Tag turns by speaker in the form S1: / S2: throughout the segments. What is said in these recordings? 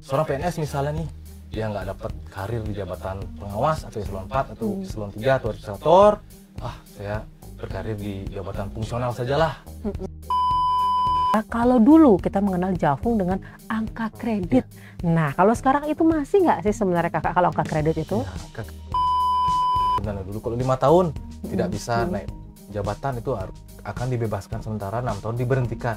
S1: seorang PNS misalnya nih, dia nggak dapat karir di jabatan pengawas atau eselon 4 atau eselon 3 atau administrator, saya berkarir di jabatan fungsional sajalah.
S2: Kalau dulu kita mengenal Jafung dengan angka kredit. Nah, kalau sekarang itu masih nggak sih sebenarnya kakak kalau angka kredit itu?
S1: Sebenarnya dulu kalau 5 tahun tidak bisa naik jabatan itu akan dibebaskan sementara, 6 tahun diberhentikan.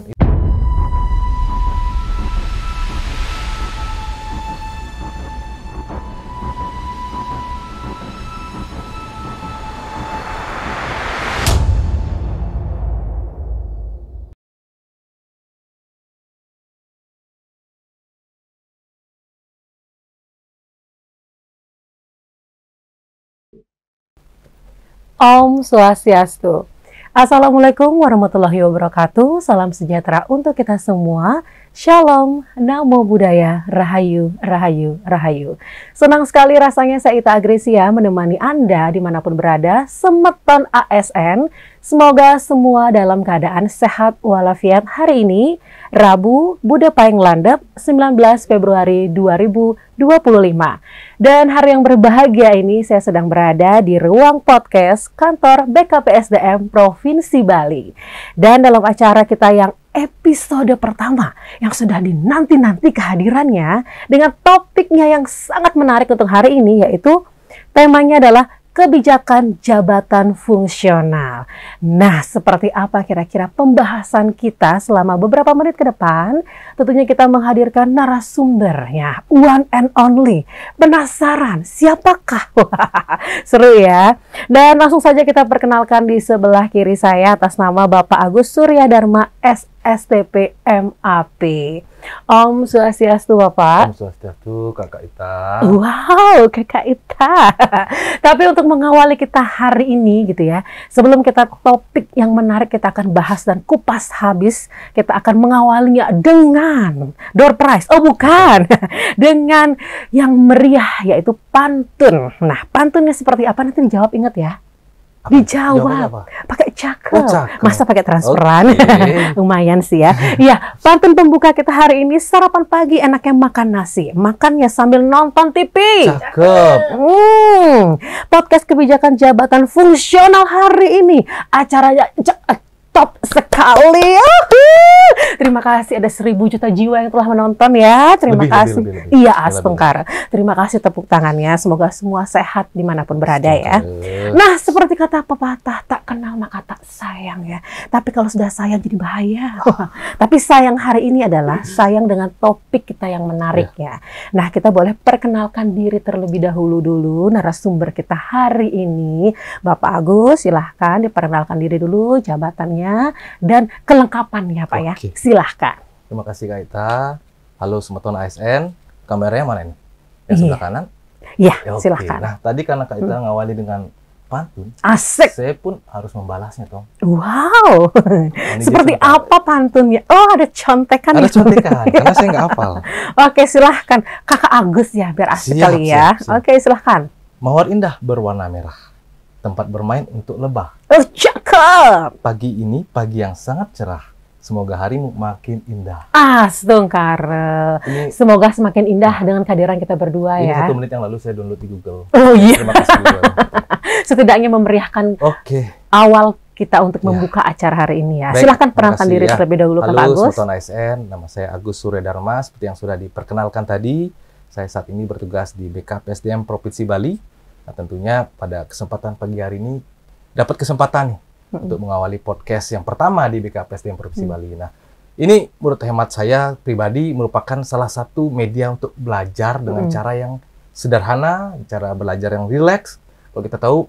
S2: Om Swastiastu. Assalamualaikum warahmatullahi wabarakatuh. Salam sejahtera untuk kita semua. Shalom, Namo Buddhaya, Rahayu, Rahayu, Rahayu. Senang sekali rasanya saya Ita Agresia menemani Anda dimanapun berada, Semeton ASN. Semoga semua dalam keadaan sehat walafiat hari ini, Rabu, Buddha Paing Landep, 19 Februari 2025. Dan hari yang berbahagia ini saya sedang berada di ruang podcast kantor BKPSDM Provinsi Bali. Dan dalam acara kita yang episode pertama yang sudah dinanti-nanti kehadirannya dengan topiknya yang sangat menarik untuk hari ini, yaitu temanya adalah kebijakan jabatan fungsional. Nah, seperti apa kira-kira pembahasan kita selama beberapa menit ke depan? Tentunya kita menghadirkan narasumbernya, one and only. Penasaran siapakah? Seru ya. Dan langsung saja kita perkenalkan di sebelah kiri saya atas nama Bapak Agus Surya Dharma SSTP MAP. Om Swastiastu Bapak.
S1: Om Swastiastu Kakak Ita.
S2: Wow, Kakak Ita. Tapi untuk mengawali kita hari ini gitu ya, sebelum kita topik yang menarik kita akan bahas dan kupas habis, kita akan mengawalinya dengan door prize. Oh bukan, dengan yang meriah yaitu pantun. Nah, pantunnya seperti apa nanti dijawab, ingat ya. Dijawab pakai cakep. Masa pakai transferan? Lumayan sih ya. Iya, pantun pembuka kita hari ini, sarapan pagi enaknya makan nasi, makannya sambil nonton TV.
S1: Cakep.
S2: Podcast kebijakan jabatan fungsional hari ini acaranya top sekali. Terima kasih, ada 1000 juta jiwa yang telah menonton ya. Terima kasih. Iya, Astungkar. Terima kasih tepuk tangannya. Semoga semua sehat dimanapun berada ya. Nah, seperti kata pepatah, tak kenal maka tak sayang ya. Tapi kalau sudah sayang jadi bahaya. Tapi sayang hari ini adalah sayang dengan topik kita yang menarik ya. Nah, kita boleh perkenalkan diri terlebih dahulu dulu narasumber kita hari ini. Bapak Agus, silahkan diperkenalkan diri dulu, jabatannya dan kelengkapannya Pak ya. Silahkan.
S1: Terima kasih Kak Ita. Halo Semeton ASN. Kameranya mana ini? Yang sebelah kanan?
S2: Iya, silahkan.
S1: Nah, tadi karena Kak Ita ngawali dengan pantun,
S2: asik.
S1: Saya pun harus membalasnya, Tong.
S2: Wow. Seperti apa pantunnya? Oh, ada contekan.
S1: Ada contekan, karena saya nggak hafal.
S2: Oke, silahkan. Kakak Agus ya, biar asik kali ya. Siap. Oke, silahkan.
S1: Mawar indah berwarna merah, tempat bermain untuk lebah.
S2: Cakep.
S1: Pagi ini pagi yang sangat cerah. Semoga harimu makin indah.
S2: Astungkar. Semoga semakin indah dengan kehadiran kita berdua
S1: ini
S2: ya.
S1: 1 menit yang lalu saya download di Google.
S2: Oh iya.
S1: Terima kasih Google.
S2: Setidaknya memeriahkan awal kita untuk membuka acara hari ini ya. Baik, silahkan perkenalkan diri terlebih dahulu Kakak Agus.
S1: Halo Semeton ASN, nama saya Agus Surya Dharma. Seperti yang sudah diperkenalkan tadi, saya saat ini bertugas di BKPSDM Provinsi Bali. Nah, tentunya pada kesempatan pagi hari ini dapat kesempatan nih untuk mengawali podcast yang pertama di BKPSDM Provinsi Bali. Nah, ini menurut hemat saya pribadi merupakan salah satu media untuk belajar dengan cara yang sederhana, cara belajar yang rileks. Kalau kita tahu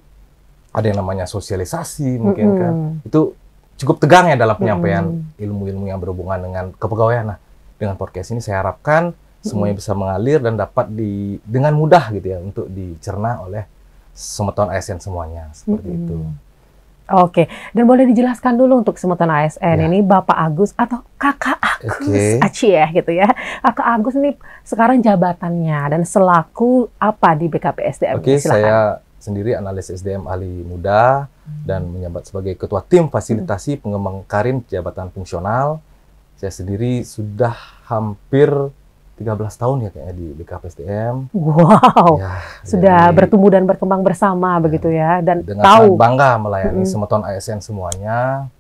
S1: ada yang namanya sosialisasi mungkin kan, itu cukup tegang ya dalam penyampaian ilmu-ilmu yang berhubungan dengan kepegawaian. Nah, dengan podcast ini saya harapkan semuanya bisa mengalir dan dapat dengan mudah gitu ya untuk dicerna oleh Semeton ASN semuanya, seperti itu.
S2: Oke, dan boleh dijelaskan dulu untuk Semeton ASN ini Bapak Agus atau Kakak Agus, Aci ya gitu ya. Kakak Agus ini sekarang jabatannya dan selaku apa di BKPSDM?
S1: Oke, saya sendiri analis SDM ahli muda dan menjabat sebagai ketua tim fasilitasi pengembang karir jabatan fungsional. Saya sendiri sudah hampir 13 tahun ya kayaknya di BKPSDM.
S2: Wow,
S1: Ya,
S2: sudah
S1: jadi
S2: bertumbuh dan berkembang bersama begitu ya, dan
S1: dengan sangat
S2: tahu.
S1: bangga melayani
S2: Mm-mm.
S1: Semeton ASN semuanya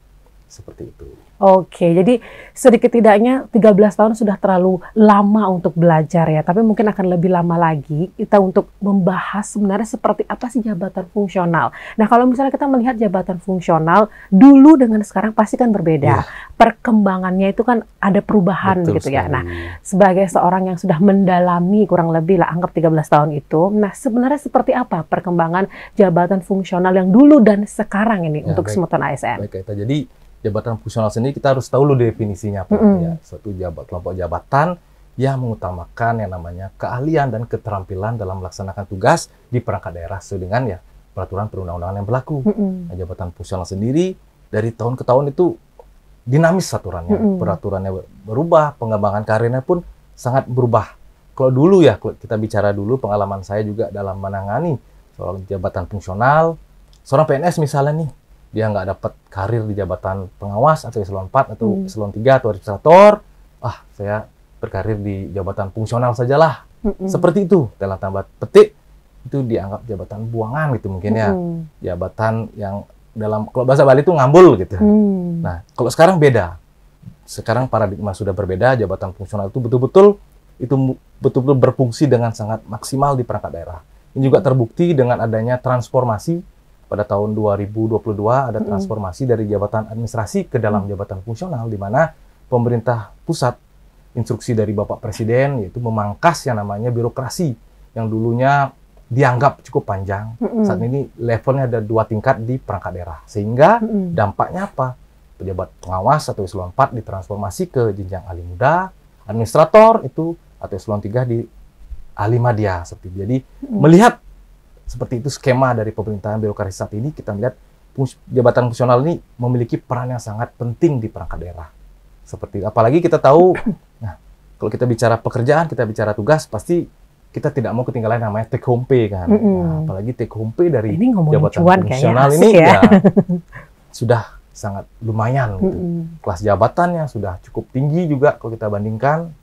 S1: seperti itu.
S2: Oke, jadi sedikit tidaknya 13 tahun sudah terlalu lama untuk belajar ya, tapi mungkin akan lebih lama lagi kita untuk membahas sebenarnya seperti apa sih jabatan fungsional. Nah, kalau misalnya kita melihat jabatan fungsional dulu dengan sekarang pasti kan berbeda.
S1: Iya.
S2: Perkembangannya itu kan ada perubahan
S1: Betul
S2: gitu ya.
S1: sekali.
S2: Nah, sebagai seorang yang sudah mendalami kurang lebih lah anggap 13 tahun itu, nah sebenarnya seperti apa perkembangan jabatan fungsional yang dulu dan sekarang ini
S1: Ya,
S2: untuk
S1: baik.
S2: Semeton ASN?
S1: Baik, Kak Ita. Jadi jabatan fungsional sendiri kita harus tahu dulu definisinya apa.
S2: Mm-mm.
S1: Ya, suatu kelompok jabatan yang mengutamakan yang namanya keahlian dan keterampilan dalam melaksanakan tugas di perangkat daerah sesuai dengan ya peraturan perundang-undangan yang berlaku.
S2: Mm-mm.
S1: Nah, jabatan fungsional sendiri dari tahun ke tahun itu dinamis aturannya,
S2: Mm-mm.
S1: peraturannya berubah, pengembangan karirnya pun sangat berubah. Kalau dulu ya, kalau kita bicara dulu pengalaman saya juga dalam menangani soal jabatan fungsional, seorang PNS misalnya nih, dia nggak dapat karir di jabatan pengawas atau eselon 4 atau eselon 3 atau administrator, saya berkarir di jabatan fungsional sajalah.
S2: Mm-mm.
S1: Seperti itu, dalam tanda petik, itu dianggap jabatan buangan gitu mungkin ya.
S2: Mm-mm.
S1: Jabatan yang dalam, kalau bahasa Bali itu ngambul gitu.
S2: Hmm.
S1: Nah, kalau sekarang beda. Sekarang paradigma sudah berbeda, jabatan fungsional itu betul-betul berfungsi dengan sangat maksimal di perangkat daerah. Ini juga terbukti dengan adanya transformasi pada tahun 2022 ada transformasi dari jabatan administrasi ke dalam jabatan fungsional, di mana pemerintah pusat instruksi dari Bapak Presiden yaitu memangkas yang namanya birokrasi yang dulunya dianggap cukup panjang. Saat ini levelnya ada 2 tingkat di perangkat daerah. Sehingga dampaknya apa? Pejabat pengawas atau eselon 4 ditransformasi ke jenjang ahli muda, administrator itu atau eselon 3 di ahli madya seperti itu. Jadi melihat seperti itu skema dari pemerintahan birokrasi saat ini, kita melihat jabatan fungsional ini memiliki peran yang sangat penting di perangkat daerah. Seperti apalagi kita tahu, nah kalau kita bicara pekerjaan, kita bicara tugas, pasti kita tidak mau ketinggalan namanya take home pay kan. Nah, apalagi take home pay dari
S2: Ini ngomongin
S1: jabatan
S2: cuan
S1: fungsional
S2: kayaknya
S1: ini
S2: asik ya.
S1: ya sudah sangat lumayan gitu. Kelas jabatannya sudah cukup tinggi juga kalau kita bandingkan.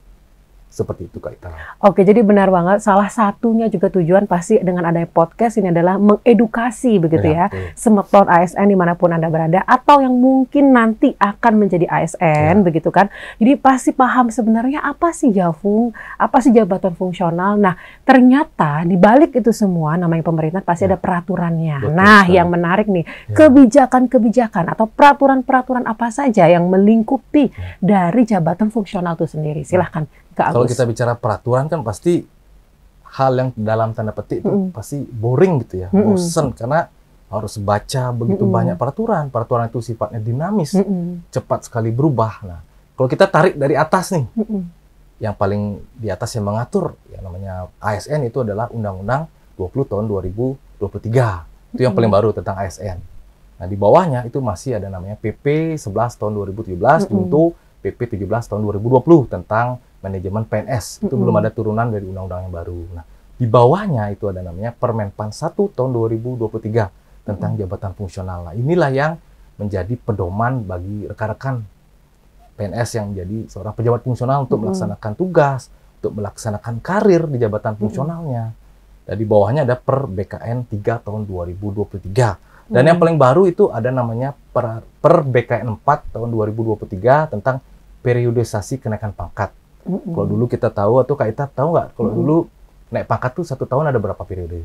S1: Seperti itu, Kak Ita.
S2: Oke, jadi benar banget. Salah satunya juga tujuan pasti dengan adanya podcast ini adalah mengedukasi begitu ya. Semeton ASN dimanapun Anda berada, atau yang mungkin nanti akan menjadi ASN begitu kan. Jadi pasti paham sebenarnya apa sih Jafung, apa sih jabatan fungsional. Nah, ternyata di balik itu semua namanya pemerintah pasti ada peraturannya.
S1: Betul
S2: Nah,
S1: sekali.
S2: yang menarik nih, kebijakan-kebijakan atau peraturan-peraturan apa saja yang melingkupi dari jabatan fungsional itu sendiri. Silahkan.
S1: Kalau kita bicara peraturan kan pasti hal yang dalam tanda petik itu pasti boring gitu ya, bosen karena harus baca begitu banyak peraturan. Peraturan itu sifatnya dinamis, cepat sekali berubah. Nah, kalau kita tarik dari atas nih, yang paling di atas yang mengatur yang namanya ASN itu adalah Undang-Undang 20 tahun 2023. Itu yang paling baru tentang ASN. Nah, di bawahnya itu masih ada namanya PP 11 tahun 2017 untuk PP 17 tahun 2020 tentang manajemen PNS. Itu belum ada turunan dari undang-undang yang baru. Nah, di bawahnya itu ada namanya Permenpan 1 tahun 2023 tentang jabatan fungsional. Nah, inilah yang menjadi pedoman bagi rekan-rekan PNS yang menjadi seorang pejabat fungsional untuk melaksanakan tugas, untuk melaksanakan karir di jabatan fungsionalnya. Dan di bawahnya ada Per BKN 3 tahun 2023. Dan yang paling baru itu ada namanya Per BKN 4 tahun 2023 tentang periodisasi kenaikan pangkat. Kalau dulu kita tahu, atau Kak Ita tahu nggak? Kalau dulu naik pangkat tuh 1 tahun ada berapa periode?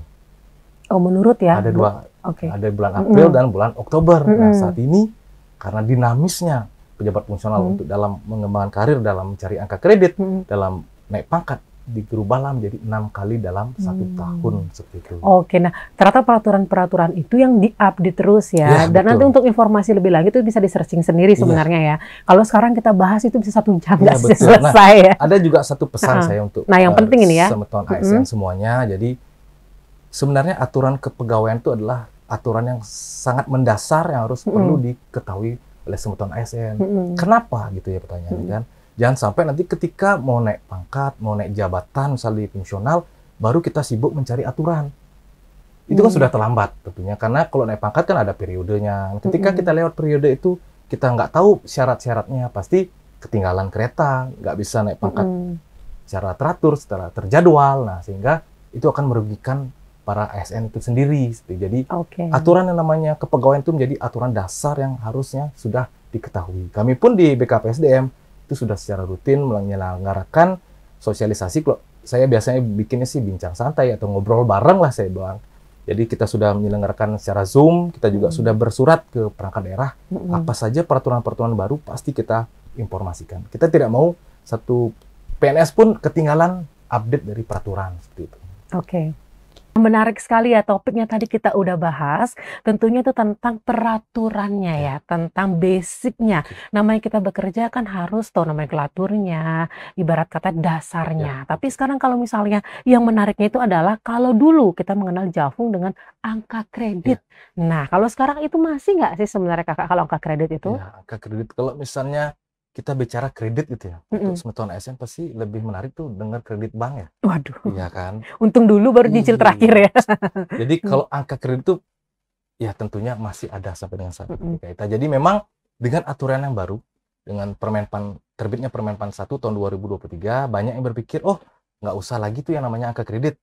S2: Oh, menurut ya?
S1: Ada 2.
S2: Oke.
S1: Ada bulan April dan bulan Oktober. Nah, saat ini karena dinamisnya pejabat fungsional untuk dalam mengembangkan karir, dalam mencari angka kredit, dalam naik pangkat, digerubahlah menjadi 6 kali dalam 1 tahun seperti itu.
S2: Oke, nah ternyata peraturan-peraturan itu yang di-update terus ya.
S1: Ya,
S2: Dan
S1: betul.
S2: nanti untuk informasi lebih lanjut itu bisa di-searching sendiri sebenarnya ya. Kalau sekarang kita bahas itu bisa 1 jam nggak
S1: betul.
S2: selesai ya.
S1: Ada juga satu pesan saya untuk
S2: Nah, yang penting ini ya.
S1: Semeton ASN semuanya. Jadi sebenarnya aturan kepegawaian itu adalah aturan yang sangat mendasar yang harus perlu diketahui oleh Semeton ASN. Kenapa gitu ya pertanyaannya kan? Jangan sampai nanti ketika mau naik pangkat, mau naik jabatan misalnya di fungsional, baru kita sibuk mencari aturan. Itu kan sudah terlambat tentunya, karena kalau naik pangkat kan ada periodenya. Ketika kita lewat periode itu, kita nggak tahu syarat-syaratnya, pasti ketinggalan kereta, nggak bisa naik pangkat secara teratur, secara terjadwal. Nah, sehingga itu akan merugikan para ASN itu sendiri. Jadi aturan yang namanya kepegawaian itu menjadi aturan dasar yang harusnya sudah diketahui. Kami pun di BKPSDM itu sudah secara rutin menyelenggarakan sosialisasi. Kalau saya biasanya bikinnya sih bincang santai atau ngobrol bareng lah saya bilang. Jadi kita sudah menyelenggarakan secara Zoom, kita juga sudah bersurat ke perangkat daerah, apa saja peraturan-peraturan baru pasti kita informasikan. Kita tidak mau satu PNS pun ketinggalan update dari peraturan seperti itu.
S2: Menarik sekali ya topiknya tadi kita udah bahas, tentunya itu tentang peraturannya ya, tentang basicnya. Namanya kita bekerja kan harus tahu nomenklaturnya, ibarat kata dasarnya. Tapi sekarang kalau misalnya yang menariknya itu adalah kalau dulu kita mengenal Jafung dengan angka kredit. Nah, kalau sekarang itu masih nggak sih sebenarnya Kakak kalau angka kredit itu?
S1: Ya, angka kredit kalau misalnya kita bicara kredit gitu ya, untuk semeton ASN pasti lebih menarik tuh dengar kredit bank ya.
S2: Waduh.
S1: Iya kan?
S2: Untung dulu baru cicil terakhir ya.
S1: Jadi kalau angka kredit itu ya tentunya masih ada sampai dengan saat ini. Jadi memang dengan aturan yang baru, dengan terbitnya Permenpan 1 tahun 2023, banyak yang berpikir, oh nggak usah lagi tuh yang namanya angka kredit.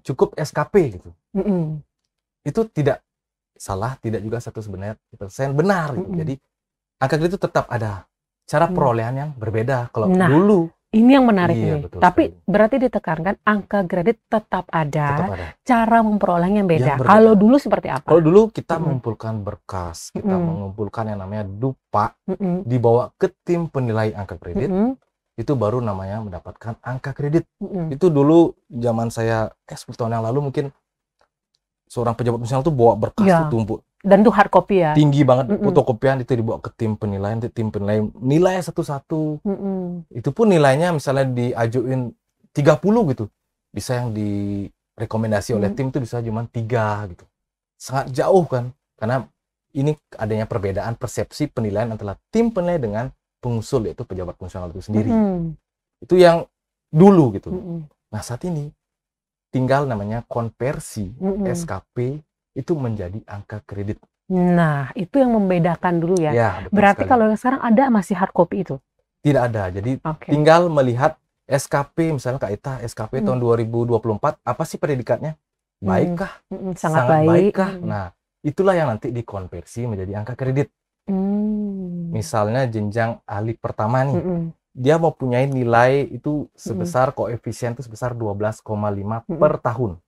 S1: Cukup SKP gitu. Itu tidak salah, tidak juga 100% benar gitu. Jadi angka kredit itu tetap ada. Cara perolehan yang berbeda kalau dulu.
S2: Ini yang menarik nih. Tapi berarti ditekankan angka kredit tetap ada. Cara memperolehnya yang beda. Kalau dulu seperti apa?
S1: Kalau dulu kita mengumpulkan berkas, kita mengumpulkan yang namanya DUPA, dibawa ke tim penilai angka kredit, itu baru namanya mendapatkan angka kredit. Itu dulu zaman saya 10 tahun yang lalu mungkin seorang pejabat nasional tuh bawa berkas tuh tumpuk.
S2: Dan itu hard copy ya?
S1: Tinggi banget, fotokopian itu dibawa ke tim penilaian, tim penilai nilai satu-satu. Itu pun nilainya misalnya diajuin 30 gitu. Bisa yang direkomendasi oleh tim itu bisa cuma 3 gitu. Sangat jauh kan. Karena ini adanya perbedaan persepsi penilaian antara tim penilai dengan pengusul, yaitu pejabat fungsional itu sendiri. Itu yang dulu gitu. Nah saat ini tinggal namanya konversi SKP itu menjadi angka kredit.
S2: Nah, itu yang membedakan dulu ya. Berarti sekali. Kalau sekarang ada masih hard copy itu?
S1: Tidak ada. Jadi tinggal melihat SKP, misalnya Kak Ita, SKP tahun 2024, apa sih predikatnya? Baikkah?
S2: Sangat baikkah?
S1: Nah, itulah yang nanti dikonversi menjadi angka kredit. Misalnya jenjang ahli pertama nih, dia mau punya nilai itu sebesar koefisien itu sebesar 12,5 per tahun.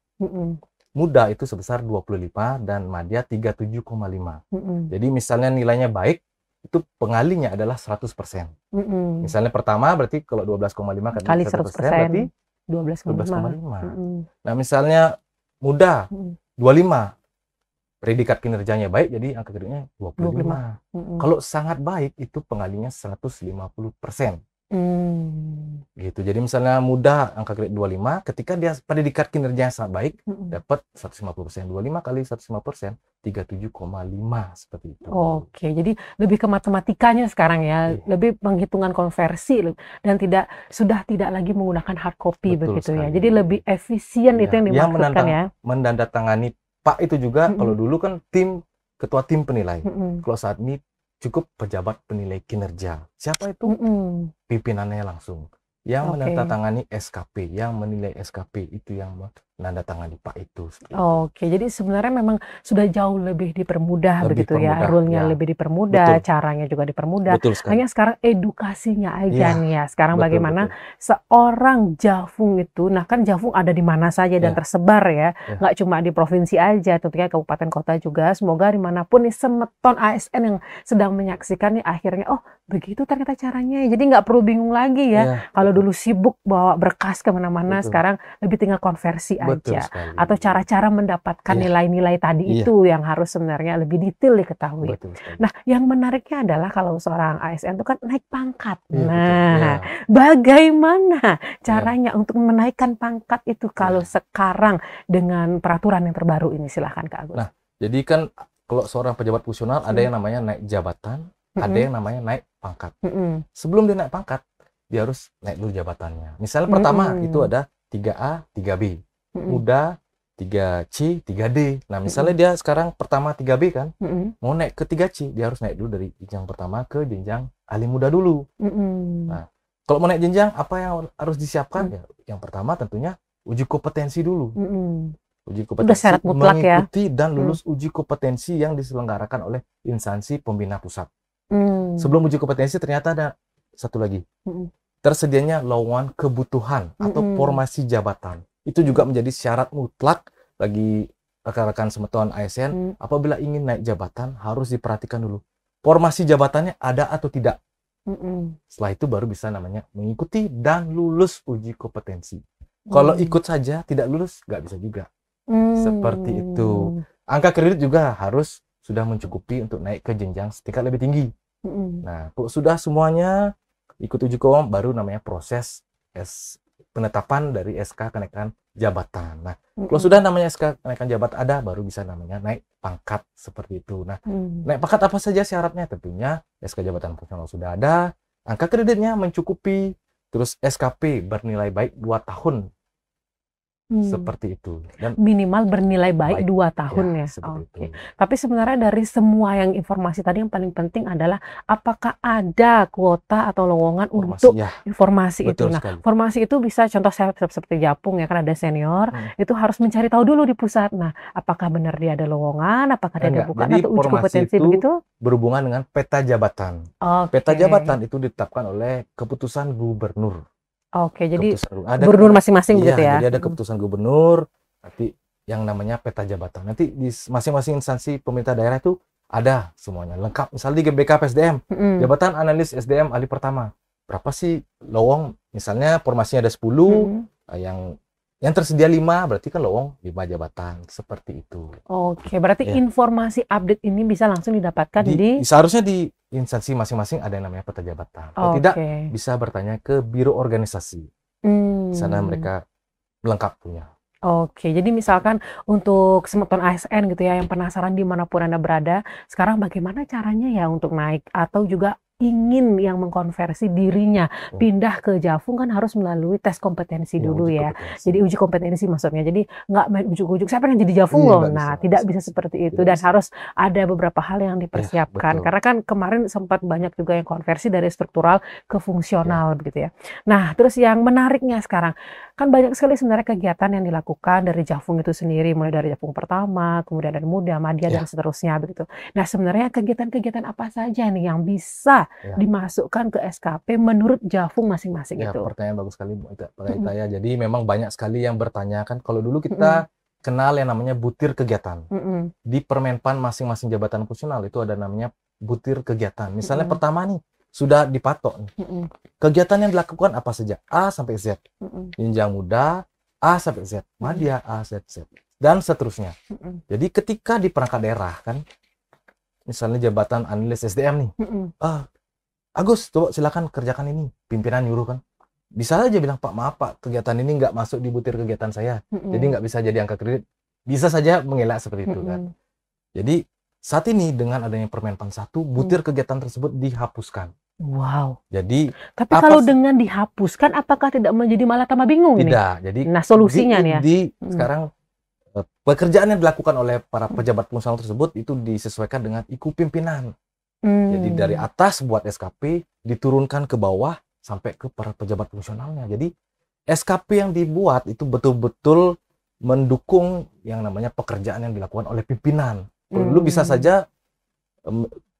S1: Muda itu sebesar 25 dan madya 37,5. Jadi misalnya nilainya baik, itu pengalinya adalah 100%. Misalnya pertama berarti kalau 12,5
S2: kali 100% berarti 12,5.
S1: Nah misalnya muda 25, predikat kinerjanya baik, jadi angka kreditnya 25. Kalau sangat baik itu pengalinya 150%. Gitu. Jadi misalnya muda angka kredit 25, ketika dia predikat kinerjanya sangat baik, dapat 150%. 25 kali 150%, 37,5 seperti itu.
S2: Jadi lebih ke matematikanya sekarang ya, lebih penghitungan konversi dan sudah tidak lagi menggunakan hard copy. Betul begitu sekali. Ya. Jadi lebih efisien itu yang dimaksudkan ya.
S1: Menandatangani Pak itu juga kalau dulu kan ketua tim penilai. Kalau saat ini cukup pejabat penilai kinerja. Siapa itu? Pimpinannya langsung. Yang menandatangani SKP, yang menilai SKP itu yang menandatangani Pak itu.
S2: Jadi sebenarnya memang sudah jauh lebih dipermudah begitu ya. Rule-nya lebih dipermudah, caranya juga dipermudah. Hanya sekarang edukasinya aja nih ya. Sekarang bagaimana seorang Jafung itu, nah kan Jafung ada di mana saja dan tersebar ya. Nggak cuma di provinsi aja, tentunya kabupaten kota juga. Semoga dimanapun nih semeton ASN yang sedang menyaksikan nih akhirnya, oh begitu ternyata caranya. Jadi nggak perlu bingung lagi ya. Kalau dulu sibuk bawa berkas kemana-mana, sekarang lebih tinggal konversi aja. Atau cara-cara mendapatkan nilai-nilai tadi itu yang harus sebenarnya lebih detail diketahui. Nah, yang menariknya adalah kalau seorang ASN itu kan naik pangkat. Bagaimana caranya untuk menaikkan pangkat itu kalau sekarang dengan peraturan yang terbaru ini? Silahkan Kak Agus.
S1: Nah, jadi kan kalau seorang pejabat fungsional ada yang namanya naik jabatan, ada yang namanya naik pangkat. Sebelum dia naik pangkat, dia harus naik dulu jabatannya. Misalnya pertama itu ada 3A, 3B. Muda, 3C, 3D. Nah, misalnya dia sekarang pertama 3B kan, mau naik ke 3C, dia harus naik dulu dari jenjang pertama ke jenjang ahli muda dulu. Nah, Kalau mau naik jenjang, apa yang harus disiapkan? Ya, yang pertama tentunya uji kompetensi dulu. Uji
S2: Udah
S1: kompetensi
S2: syarat mutlak ya.
S1: mengikuti dan lulus uji kompetensi yang diselenggarakan oleh instansi pembina pusat.
S2: Hmm.
S1: Sebelum uji kompetensi ternyata ada satu lagi. Tersedianya lowongan kebutuhan atau formasi jabatan. Itu juga menjadi syarat mutlak bagi rekan-rekan semeton ASN. Apabila ingin naik jabatan, harus diperhatikan dulu. Formasi jabatannya ada atau tidak. Setelah itu baru bisa namanya mengikuti dan lulus uji kompetensi. Kalau ikut saja tidak lulus, nggak bisa juga. Seperti itu. Angka kredit juga harus sudah mencukupi untuk naik ke jenjang setingkat lebih tinggi. Nah, kalau sudah semuanya ikut uji kom, baru namanya proses penetapan dari SK kenaikan jabatan. Nah, kalau sudah namanya SK kenaikan jabatan ada, baru bisa namanya naik pangkat seperti itu. Nah, naik pangkat apa saja syaratnya? Tentunya SK jabatan fungsional sudah ada, angka kreditnya mencukupi, terus SKP bernilai baik 2 tahun. Seperti itu. Dan
S2: minimal bernilai baik 2 tahun ya.
S1: Oke.
S2: Tapi sebenarnya dari semua yang informasi tadi yang paling penting adalah apakah ada kuota atau lowongan untuk informasi itu. Nah, formasi itu bisa contoh saya seperti Japung ya kan ada senior, itu harus mencari tahu dulu di pusat. Nah, apakah benar dia ada lowongan, apakah dia ada bukan atau uji kompetensi
S1: itu
S2: begitu?
S1: Berhubungan dengan peta jabatan. Peta jabatan itu ditetapkan oleh keputusan gubernur.
S2: Oke, jadi gubernur masing-masing begitu ya?
S1: Jadi ada keputusan gubernur, nanti yang namanya peta jabatan. Nanti di masing-masing instansi pemerintah daerah itu ada semuanya, lengkap. Misalnya di BKP SDM, jabatan analis SDM ahli pertama. Berapa sih lowong? Misalnya formasinya ada 10, yang tersedia 5, berarti kan lowong 5 jabatan, seperti itu.
S2: Oke, berarti informasi update ini bisa langsung didapatkan
S1: seharusnya di instansi masing-masing ada yang namanya peta jabatan. Kalau tidak, bisa bertanya ke biro organisasi. Di sana mereka lengkap punya.
S2: Oke, jadi misalkan untuk semeton ASN gitu ya, yang penasaran dimanapun Anda berada, sekarang bagaimana caranya ya untuk naik atau juga ingin yang mengkonversi dirinya pindah ke Jafung kan harus melalui tes kompetensi dulu ya. Jadi uji kompetensi maksudnya. Jadi nggak main ujuk-ujuk saya pengen jadi Jafung loh. Nah, tidak bisa seperti itu dan harus ada beberapa hal yang dipersiapkan. Karena kan kemarin sempat banyak juga yang konversi dari struktural ke fungsional begitu ya. Nah, terus yang menariknya sekarang kan banyak sekali sebenarnya kegiatan yang dilakukan dari Jafung itu sendiri, mulai dari Jafung pertama, kemudian dari muda, madya dan seterusnya begitu. Nah, sebenarnya kegiatan-kegiatan apa saja nih yang bisa dimasukkan ke SKP menurut Jafung masing-masing itu?
S1: Pertanyaan bagus sekali Pak Itaya. Jadi memang banyak sekali yang bertanya kan. Kalau dulu kita kenal yang namanya butir kegiatan. Di Permenpan masing-masing jabatan fungsional itu ada namanya butir kegiatan. Misalnya pertama nih sudah dipatok. Kegiatan yang dilakukan apa saja? A sampai Z. Jenjang muda A sampai Z. Madya A Z Z. Dan seterusnya. Jadi ketika di perangkat daerah kan, misalnya jabatan analis SDM nih. Agus, coba silakan kerjakan ini. Pimpinan nyuruh kan. Bisa aja bilang, Pak, maaf Pak, kegiatan ini nggak masuk di butir kegiatan saya. Jadi nggak bisa jadi angka kredit. Bisa saja mengelak seperti itu kan. Jadi saat ini dengan adanya Permenpan 1, butir kegiatan tersebut dihapuskan.
S2: Wow.
S1: Jadi,
S2: tapi kalau dengan dihapuskan, apakah tidak menjadi malah tambah bingung nih?
S1: Tidak. Jadi,
S2: nah, solusinya nih ya.
S1: Sekarang pekerjaan yang dilakukan oleh para pejabat fungsional tersebut itu disesuaikan dengan IKU pimpinan. Jadi dari atas buat SKP diturunkan ke bawah sampai ke para pejabat fungsionalnya. Jadi SKP yang dibuat itu betul-betul mendukung yang namanya pekerjaan yang dilakukan oleh pimpinan. Dulu bisa saja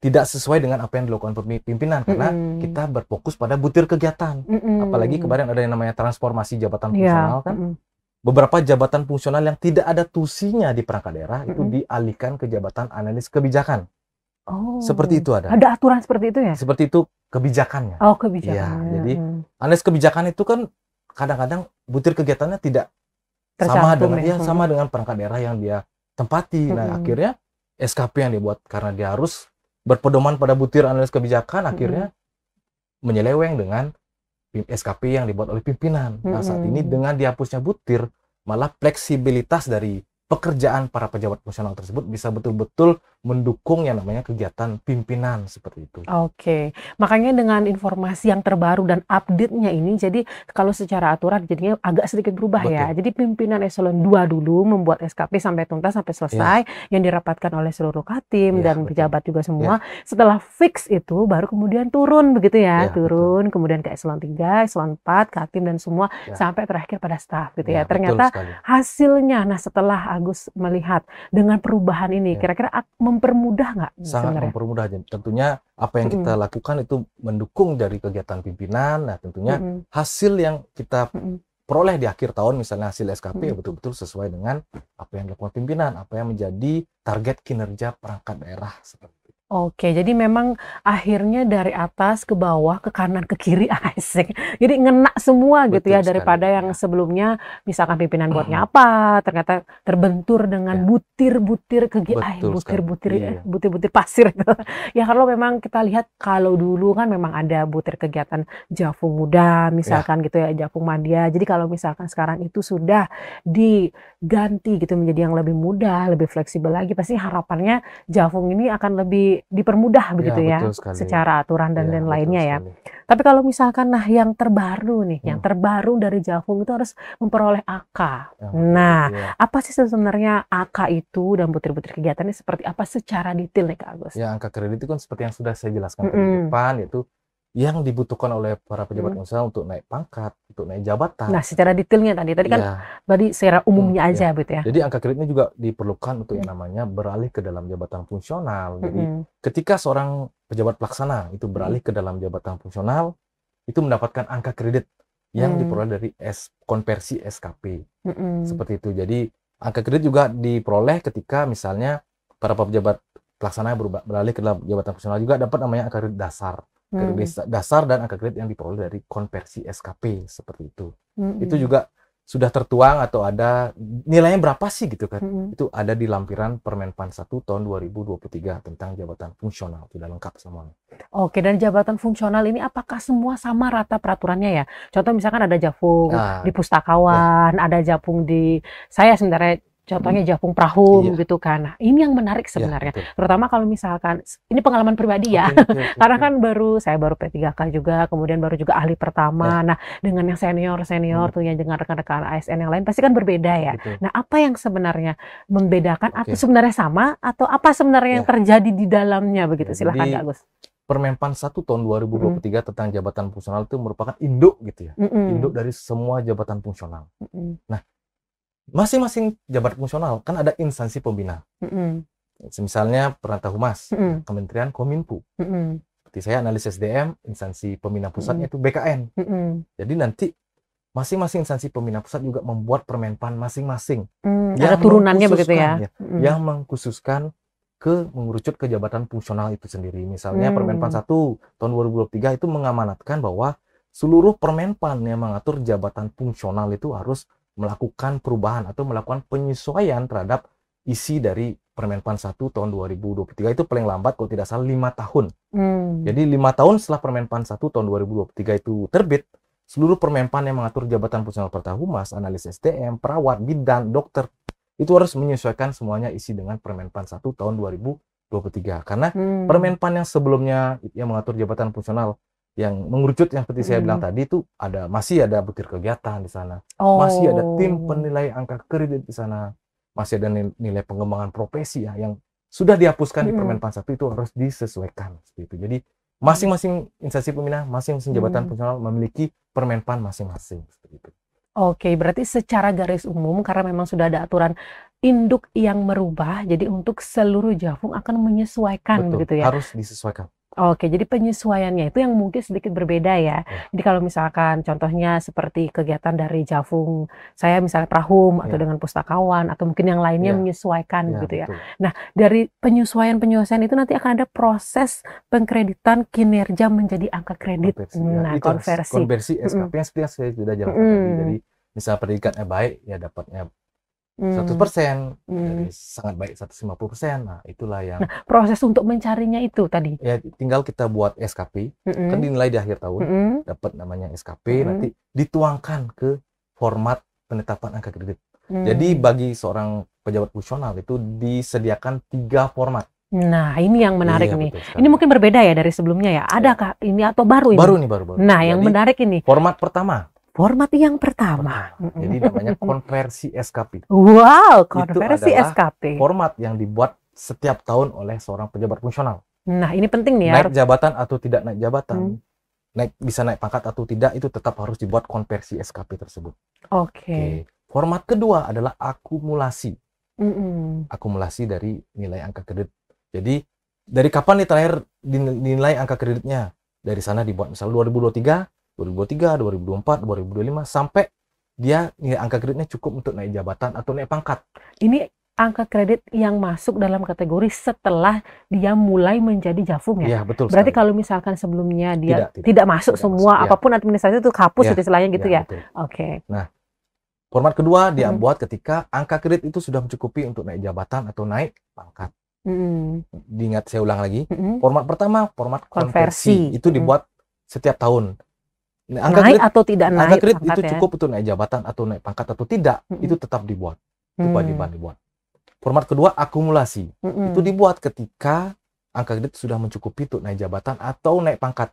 S1: tidak sesuai dengan apa yang dilakukan pimpinan karena kita berfokus pada butir kegiatan. Apalagi kemarin ada yang namanya transformasi jabatan fungsional kan. Beberapa jabatan fungsional yang tidak ada tusinya di perangkat daerah itu dialihkan ke jabatan analis kebijakan. Seperti itu ada.
S2: Ada aturan seperti itu ya?
S1: Seperti itu kebijakannya.
S2: Oh, kebijakannya.
S1: Ya, jadi analis kebijakan itu kan kadang-kadang butir kegiatannya tidak sama dengan sama dengan perangkat daerah yang dia tempati. Nah, akhirnya SKP yang dibuat karena dia harus berpedoman pada butir analis kebijakan akhirnya menyeleweng dengan SKP yang dibuat oleh pimpinan. Nah, saat ini dengan dihapusnya butir, malah fleksibilitas dari pekerjaan para pejabat fungsional tersebut bisa betul-betul mendukung yang namanya kegiatan pimpinan seperti itu.
S2: Oke, makanya dengan informasi yang terbaru dan update-nya ini, jadi kalau secara aturan jadinya agak sedikit berubah ya.
S1: Betul.
S2: Jadi pimpinan eselon 2 dulu membuat SKP sampai tuntas, sampai selesai, yang dirapatkan oleh seluruh Katim
S1: Iya,
S2: dan
S1: betul.
S2: pejabat juga semua. Setelah fix itu, baru kemudian turun begitu ya,
S1: Iya,
S2: turun kemudian ke eselon 3, eselon 4, Katim dan semua,
S1: Ya.
S2: sampai terakhir pada staf gitu
S1: Ya,
S2: ya.
S1: betul
S2: Ternyata
S1: sekali.
S2: hasilnya, nah setelah Agus melihat dengan perubahan ini,
S1: Ya.
S2: kira-kira mempermudah nggak
S1: Sangat
S2: sebenarnya?
S1: mempermudah. Tentunya apa yang kita lakukan itu mendukung dari kegiatan pimpinan. Nah, tentunya hasil yang kita peroleh di akhir tahun, misalnya hasil SKP, betul-betul sesuai dengan apa yang dilakukan pimpinan, apa yang menjadi target kinerja perangkat daerah seperti itu.
S2: Oke, jadi memang akhirnya dari atas ke bawah, ke kanan, ke kiri, asik. Jadi ngena semua gitu ya,
S1: Betul
S2: daripada
S1: sekali,
S2: yang
S1: ya.
S2: sebelumnya misalkan pimpinan buat nyapa, ternyata terbentur dengan
S1: Ya.
S2: butir-butir
S1: Betul sekali, iya.
S2: butir-butir pasir itu. Ya kalau memang kita lihat kalau dulu kan memang ada butir kegiatan Jafung Muda misalkan gitu ya, Jafung Madya. Jadi kalau misalkan sekarang itu sudah diganti gitu menjadi yang lebih mudah, lebih fleksibel lagi, pasti harapannya Jafung ini akan lebih dipermudah begitu ya,
S1: betul sekali.
S2: secara aturan dan
S1: Ya, betul
S2: lainnya ya.
S1: sekali.
S2: Tapi kalau misalkan nah yang terbaru nih, yang terbaru dari Jafung itu harus memperoleh AK. Nah,
S1: Iya.
S2: apa sih sebenarnya AK itu dan butir-butir kegiatannya seperti apa secara detail nih Kak Agus?
S1: Ya, angka kredit itu kan seperti yang sudah saya jelaskan tadi di depan, yaitu yang dibutuhkan oleh para pejabat usaha untuk naik pangkat, untuk naik jabatan.
S2: Nah, secara detailnya tadi kan
S1: Ya.
S2: tadi secara umumnya aja gitu ya.
S1: Jadi angka kreditnya juga diperlukan untuk yang namanya beralih ke dalam jabatan fungsional. Jadi ketika seorang pejabat pelaksana itu beralih ke dalam jabatan fungsional, itu mendapatkan angka kredit yang diperoleh dari konversi SKP. Seperti itu. Jadi angka kredit juga diperoleh ketika misalnya para pejabat pelaksana beralih ke dalam jabatan fungsional juga dapat namanya angka kredit dasar. Kredit dasar dan angka kredit yang diperoleh dari konversi SKP seperti itu. Itu juga sudah tertuang atau ada nilainya berapa sih gitu kan. Itu ada di lampiran Permenpan 1 tahun 2023 tentang jabatan fungsional, sudah lengkap semuanya.
S2: Oke, dan jabatan fungsional ini apakah semua sama rata peraturannya ya? Contoh misalkan ada Jafung di Pustakawan, ada Jafung di saya sebenarnya contohnya Jafung Prahum gitu kan. Nah, ini yang menarik sebenarnya. Terutama kalau misalkan ini pengalaman pribadi ya. Karena kan saya baru P3K juga, kemudian baru juga ahli pertama. Nah, dengan yang senior tuh yang dengan rekan-rekan ASN yang lain pasti kan berbeda ya. Nah, apa yang sebenarnya membedakan atau sebenarnya sama atau apa sebenarnya yang terjadi di dalamnya begitu? Silahkan Kak Agus.
S1: Permenpan 1 tahun 2023 tentang jabatan fungsional itu merupakan induk gitu ya. Induk dari semua jabatan fungsional. Nah, masing-masing jabatan fungsional kan ada instansi pembina. Misalnya Perantau Humas, Kementerian Kominfo. Seperti saya analis SDM, instansi pembina pusatnya itu BKN. Jadi nanti masing-masing instansi pembina pusat juga membuat permenpan masing-masing.
S2: Ada turunannya begitu ya.
S1: Yang mengkhususkan mengerucut ke jabatan fungsional itu sendiri. Misalnya Permenpan 1 tahun 2023 itu mengamanatkan bahwa seluruh permenpan yang mengatur jabatan fungsional itu harus melakukan perubahan atau melakukan penyesuaian terhadap isi dari Permenpan 1 tahun 2023 itu paling lambat kalau tidak salah 5 tahun. Jadi 5 tahun setelah Permenpan 1 tahun 2023 itu terbit, seluruh permenpan yang mengatur jabatan fungsional Perantau Humas, analis SDM, perawat, bidan, dokter, itu harus menyesuaikan semuanya isi dengan Permenpan 1 tahun 2023. Karena permenpan yang sebelumnya yang mengatur jabatan fungsional yang mengerucut yang seperti saya bilang tadi itu masih ada butir kegiatan di sana. Masih ada tim penilai angka kredit di sana. Masih ada nilai pengembangan profesi yang sudah dihapuskan di Permenpan 1 itu harus disesuaikan seperti itu. Jadi masing-masing instansi pembina, masing-masing jabatan fungsional memiliki permenpan masing-masing seperti itu.
S2: Oke, berarti secara garis umum karena memang sudah ada aturan induk yang merubah, jadi untuk seluruh Jafung akan menyesuaikan begitu ya.
S1: Harus disesuaikan.
S2: Oke, jadi penyesuaiannya itu yang mungkin sedikit berbeda ya. Jadi kalau misalkan contohnya seperti kegiatan dari Jafung, saya misalnya Prahum atau dengan Pustakawan atau mungkin yang lainnya menyesuaikan gitu ya. Nah, dari penyesuaian-penyesuaian itu nanti akan ada proses pengkreditan kinerja menjadi angka kredit. Nah, konversi.
S1: Konversi SKP yang seperti yang saya sudah jelaskan tadi. Jadi misal pendidikannya baik, ya dapatnya 100%, dari sangat baik 150%. Nah, itulah yang
S2: proses untuk mencarinya itu tadi.
S1: Ya, tinggal kita buat SKP, kan dinilai di akhir tahun, dapat namanya SKP, nanti dituangkan ke format penetapan angka kredit. Jadi bagi seorang pejabat fungsional itu disediakan 3 format.
S2: Nah, ini yang menarik
S1: Iya,
S2: nih.
S1: betul
S2: Ini
S1: sekali.
S2: mungkin berbeda ya dari sebelumnya ya?
S1: Ya.
S2: Adakah ini atau baru ini?
S1: Baru nih, baru.
S2: Nah, yang
S1: Jadi
S2: menarik ini,
S1: format pertama.
S2: format yang pertama.
S1: Jadi namanya konversi SKP.
S2: Wow,
S1: Itu
S2: konversi
S1: adalah
S2: SKP.
S1: format yang dibuat setiap tahun oleh seorang pejabat fungsional.
S2: Nah, ini penting nih ya.
S1: Naik jabatan atau tidak naik jabatan,
S2: Hmm.
S1: bisa naik pangkat atau tidak, itu tetap harus dibuat konversi SKP tersebut.
S2: Oke.
S1: Format kedua adalah akumulasi.
S2: Mm-mm.
S1: Akumulasi dari nilai angka kredit. Jadi dari kapan nih terakhir dinilai angka kreditnya? Dari sana dibuat misal 2023, 2024, 2025 sampai dia nilai angka kreditnya cukup untuk naik jabatan atau naik pangkat.
S2: Ini angka kredit yang masuk dalam kategori setelah dia mulai menjadi jafung ya?
S1: Iya, betul
S2: Berarti
S1: sekali.
S2: kalau misalkan sebelumnya dia
S1: Tidak
S2: tidak masuk
S1: tidak
S2: semua,
S1: masuk, ya.
S2: apapun administrasi itu hapus
S1: Ya,
S2: gitu istilahnya gitu ya?
S1: betul.
S2: Oke.
S1: Format kedua dia buat ketika angka kredit itu sudah mencukupi untuk naik jabatan atau naik pangkat.
S2: Mm-mm.
S1: Diingat, saya ulang lagi.
S2: Mm-mm.
S1: Format pertama, format konversi.
S2: Konversi.
S1: Itu dibuat setiap tahun. Nah,
S2: Naik atau tidak
S1: angka
S2: naik
S1: kredit
S2: pangkat
S1: itu
S2: ya?
S1: cukup untuk naik jabatan atau naik pangkat atau tidak, itu tetap dibuat. Itu kewajiban dibuat. Format kedua, akumulasi. Itu dibuat ketika angka kredit sudah mencukupi untuk naik jabatan atau naik pangkat.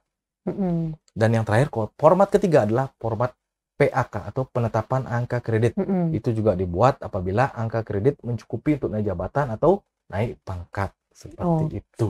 S1: Dan yang terakhir, format ketiga adalah format PAK atau penetapan angka kredit. Itu juga dibuat apabila angka kredit mencukupi untuk naik jabatan atau naik pangkat. Seperti itu.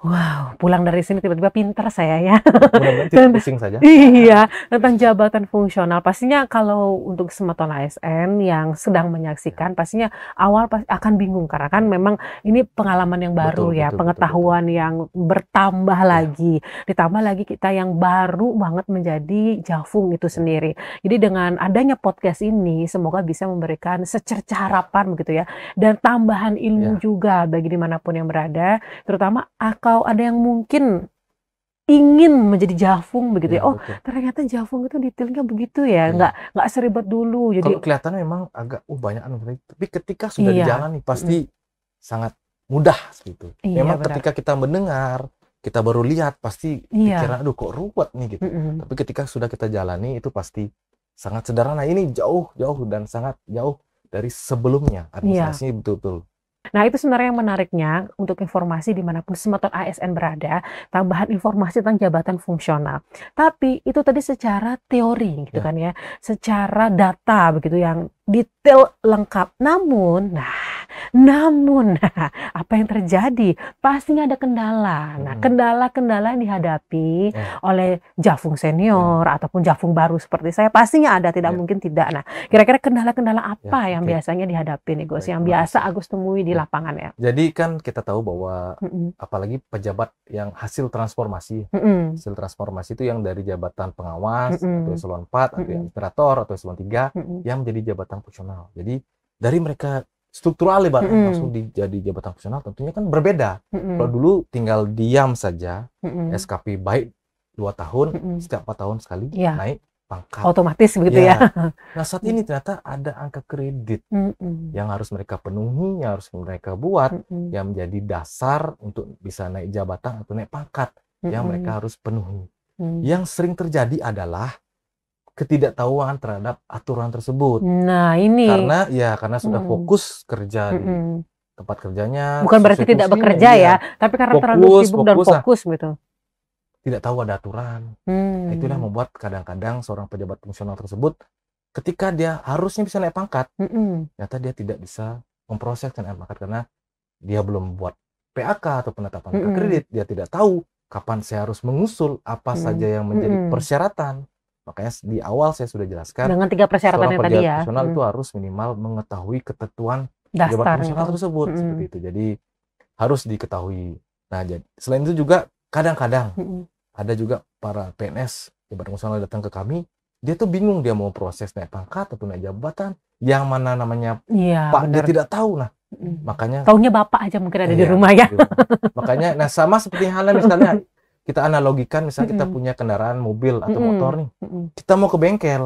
S2: Wow, pulang dari sini tiba-tiba pintar saya ya.
S1: Mudah-mudahan tidak pusing saja.
S2: Iya, tentang jabatan fungsional. Pastinya kalau untuk semeton ASN yang sedang menyaksikan, pastinya awal akan bingung karena kan memang ini pengalaman yang baru ya, pengetahuan yang bertambah lagi. Ditambah lagi kita yang baru banget menjadi jafung itu sendiri. Jadi dengan adanya podcast ini, semoga bisa memberikan secercah harapan begitu ya, dan tambahan ilmu juga bagi dimanapun yang berada, terutama ada yang mungkin ingin menjadi jafung begitu ya. Oh, betul. Ternyata jafung itu detailnya begitu ya, nggak seribet dulu. Jadi
S1: kalau kelihatan memang agak banyak, tapi ketika sudah dijalani pasti sangat mudah gitu. Memang ketika kita mendengar, kita baru lihat pasti pikiran aduh kok ruwet nih gitu. Tapi ketika sudah kita jalani itu pasti sangat sederhana. Ini jauh dan sangat jauh dari sebelumnya administrasinya betul-betul.
S2: Nah, itu sebenarnya yang menariknya untuk informasi dimanapun semeton ASN berada, tambahan informasi tentang jabatan fungsional. Tapi itu tadi secara teori gitu kan ya, secara data begitu yang detail lengkap. Namun apa yang terjadi? Pastinya ada kendala. Nah, kendala-kendala yang dihadapi oleh jafung senior ataupun jafung baru seperti saya pastinya ada, tidak mungkin tidak. Nah, kira-kira kendala-kendala apa yang biasanya dihadapi nih, Gus? Yang biasa Agus temui di lapangan ya?
S1: Jadi kan kita tahu bahwa apalagi pejabat yang hasil transformasi. Hasil transformasi itu yang dari jabatan pengawas atau eselon 4 atau administrator atau eselon 3 yang menjadi jabatan fungsional. Jadi dari mereka struktural langsung jadi jabatan fungsional tentunya kan berbeda. Kalau dulu tinggal diam saja, SKP baik 2 tahun, setiap 4 tahun sekali naik pangkat.
S2: Otomatis begitu ya.
S1: Nah, saat ini ternyata ada angka kredit yang harus mereka penuhi, yang harus mereka buat, yang menjadi dasar untuk bisa naik jabatan atau naik pangkat yang mereka harus penuhi. Yang sering terjadi adalah ketidaktahuan terhadap aturan tersebut.
S2: Nah, ini
S1: karena sudah fokus kerja di tempat kerjanya.
S2: Bukan berarti tidak bekerja ya, tapi karena terlalu sibuk dan fokus gitu.
S1: Tidak tahu ada aturan. Itulah membuat kadang-kadang seorang pejabat fungsional tersebut ketika dia harusnya bisa naik pangkat, ternyata dia tidak bisa memproses naik pangkat karena dia belum buat PAK atau penetapan angka kredit. Dia tidak tahu kapan saya harus mengusul apa saja yang menjadi persyaratan. Makanya di awal saya sudah jelaskan
S2: dengan 3 persyaratan yang tadi ya.
S1: Fungsional itu harus minimal mengetahui ketentuan jabatan fungsional tersebut seperti itu. Jadi harus diketahui. Nah, selain itu juga kadang-kadang ada juga para PNS jabatan fungsional datang ke kami, dia tuh bingung dia mau proses naik pangkat atau naik jabatan, yang mana namanya Pak dia tidak tahu. Nah, makanya
S2: taunya Bapak aja mungkin ada di rumah ya.
S1: Makanya sama seperti halnya misalnya kita analogikan, misalnya kita punya kendaraan mobil atau motor nih, kita mau ke bengkel,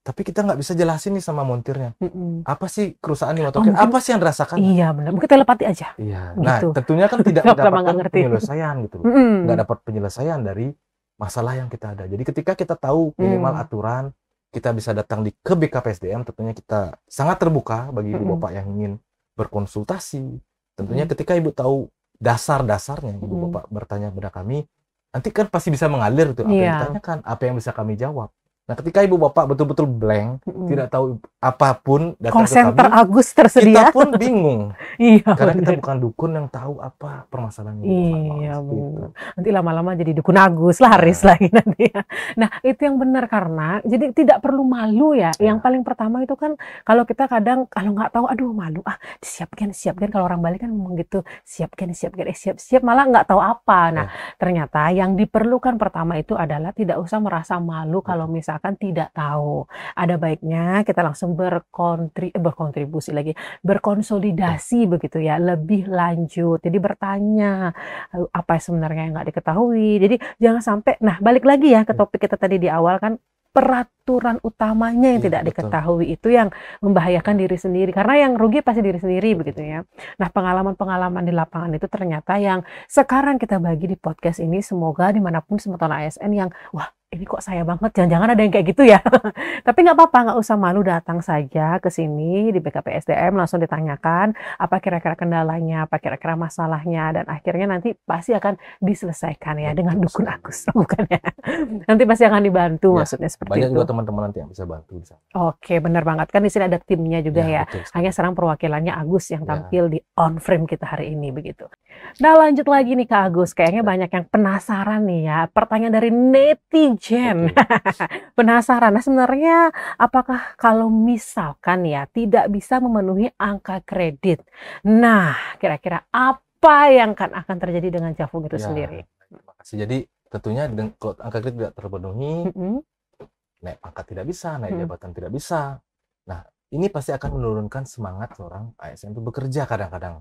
S1: tapi kita nggak bisa jelasin nih sama montirnya, apa sih kerusakan di motor, apa sih yang dirasakan?
S2: Iya benar, mungkin telepati aja.
S1: Iya, nah tentunya kan tidak mendapatkan penyelesaian gitu, nggak dapat penyelesaian dari masalah yang kita ada. Jadi ketika kita tahu minimal aturan, kita bisa datang ke BKPSDM, tentunya kita sangat terbuka bagi ibu bapak yang ingin berkonsultasi. Tentunya ketika ibu tahu dasar-dasarnya Ibu Bapak bertanya kepada kami, nanti kan pasti bisa mengalir tuh apa yang
S2: Iya.
S1: ditanyakan, apa yang bisa kami jawab. Nah, ketika Ibu Bapak betul-betul blank, tidak tahu apapun datang
S2: Call
S1: ke
S2: center
S1: kami,
S2: Agus
S1: kita
S2: tersedia.
S1: pun bingung.
S2: Iya,
S1: Karena kita
S2: bener.
S1: bukan dukun yang tahu apa permasalahan Ibu Bapak.
S2: Iya,
S1: Seperti itu.
S2: Bu. Nanti lama-lama jadi dukun Agus, laris
S1: Nah.
S2: lagi nanti ya. Nah, itu yang benar karena jadi tidak perlu malu ya. Yang
S1: Ya.
S2: paling pertama itu kan kalau kita kadang kalau nggak tahu, aduh malu siapkan kalau orang Bali kan ngomong gitu, siapkan siap-siap malah nggak tahu apa. Nah, ternyata yang diperlukan pertama itu adalah tidak usah merasa malu kalau misalkan tidak tahu. Ada baiknya kita langsung berkontribusi lagi, berkonsolidasi begitu ya, lebih lanjut. Jadi bertanya apa sebenarnya yang nggak diketahui. Jadi jangan sampai, nah balik lagi ya ke topik kita tadi di awal kan, peraturan utamanya yang
S1: Iya,
S2: tidak
S1: betul.
S2: diketahui itu yang membahayakan diri sendiri. Karena yang rugi pasti diri sendiri begitu ya. Nah, pengalaman-pengalaman di lapangan itu ternyata yang sekarang kita bagi di podcast ini, semoga dimanapun teman-teman ASN yang, wah ini kok saya banget, jangan-jangan ada yang kayak gitu ya. Tapi nggak apa-apa, nggak usah malu, datang saja ke sini di BKP SDM, langsung ditanyakan apa kira-kira kendalanya, apa kira-kira masalahnya, dan akhirnya nanti pasti akan diselesaikan ya dengan dukun Agus, bukan ya? Nanti pasti akan dibantu,
S1: Ya,
S2: maksudnya seperti
S1: banyak
S2: itu.
S1: juga teman-teman nanti yang bisa bantu di sana.
S2: Oke, benar banget. Kan di sini ada timnya juga ya.
S1: Betul sekali.
S2: Hanya sekarang perwakilannya Agus yang
S1: Ya.
S2: tampil di on frame kita hari ini begitu. Nah, lanjut lagi nih Kak Agus. Kayaknya banyak yang penasaran nih ya. Pertanyaan dari netizen. Penasaran. Nah, sebenarnya apakah kalau misalkan ya tidak bisa memenuhi angka kredit. Nah, kira-kira apa yang akan terjadi dengan Javung itu sendiri?
S1: Terima kasih. Jadi tentunya kalau angka kredit tidak terpenuhi, naik pangkat tidak bisa, naik jabatan tidak bisa. Nah, ini pasti akan menurunkan semangat seorang ASN itu bekerja kadang-kadang.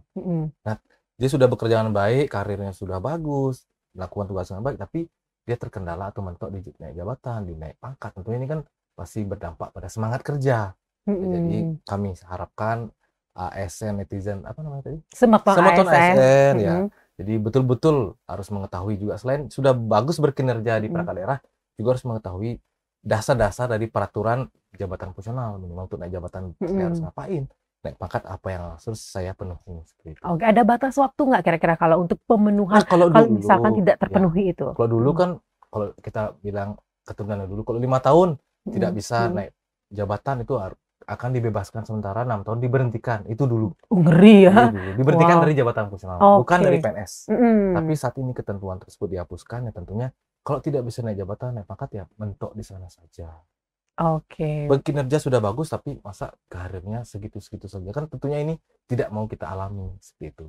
S1: Nah, dia sudah bekerja dengan baik, karirnya sudah bagus, melakukan tugas dengan baik, tapi dia terkendala atau mentok di naik jabatan, di naik pangkat. Tentunya ini kan pasti berdampak pada semangat kerja. Jadi kami harapkan ASN, netizen, apa namanya tadi?
S2: Sematon
S1: ASN ya. Jadi betul-betul harus mengetahui juga, selain sudah bagus berkinerja di perangkat daerah, juga harus mengetahui dasar-dasar dari peraturan jabatan fungsional. Minimal untuk naik jabatan saya harus ngapain, naik pangkat apa yang harus saya penuhi, seperti itu.
S2: Oke, ada batas waktu nggak kira-kira kalau untuk pemenuhan,
S1: kalau
S2: misalkan tidak terpenuhi itu?
S1: Kalau dulu kan, kalau kita bilang keturunan dulu, kalau 5 tahun tidak bisa naik jabatan, itu akan dibebaskan sementara, 6 tahun diberhentikan. Itu dulu.
S2: Ngeri ya.
S1: Diberhentikan dari jabatan fungsional, bukan dari PNS. Tapi saat ini ketentuan tersebut dihapuskan, ya tentunya kalau tidak bisa naik jabatan, naik pangkat, ya mentok di sana saja. Kinerja sudah bagus, tapi masa karirnya segitu-segitu saja, kan tentunya ini tidak mau kita alami seperti itu.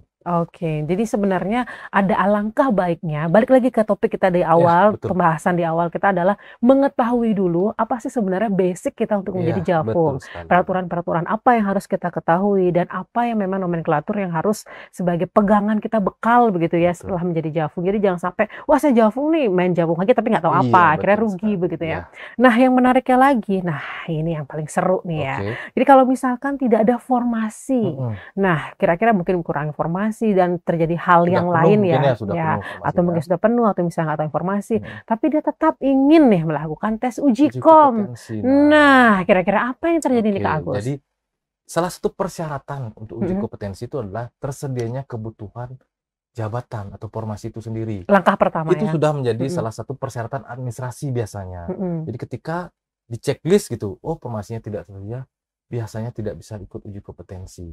S2: Jadi sebenarnya ada alangkah baiknya, balik lagi ke topik kita di awal, pembahasan di awal kita adalah mengetahui dulu apa sih sebenarnya basic kita untuk menjadi Javung. Peraturan-peraturan apa yang harus kita ketahui dan apa yang memang nomenklatur yang harus sebagai pegangan kita, bekal begitu ya setelah menjadi Javung. Jadi jangan sampai, wah saya Javung nih, main Javung aja tapi nggak tahu apa, akhirnya rugi begitu ya. Nah, yang menariknya lagi, nah ini yang paling seru nih ya. Jadi kalau misalkan tidak ada formasi, nah kira-kira mungkin kurang informasi dan terjadi hal yang lain ya, atau mungkin sudah penuh atau misalnya nggak tahu informasi, tapi dia tetap ingin nih melakukan tes uji kom. Nah, kira-kira apa yang terjadi nih Kak Agus?
S1: Jadi salah satu persyaratan untuk uji kompetensi itu adalah tersedianya kebutuhan jabatan atau formasi itu sendiri.
S2: Langkah pertama
S1: itu sudah menjadi salah satu persyaratan administrasi biasanya. Jadi ketika di checklist gitu, oh formasinya tidak tersedia, biasanya tidak bisa ikut uji kompetensi.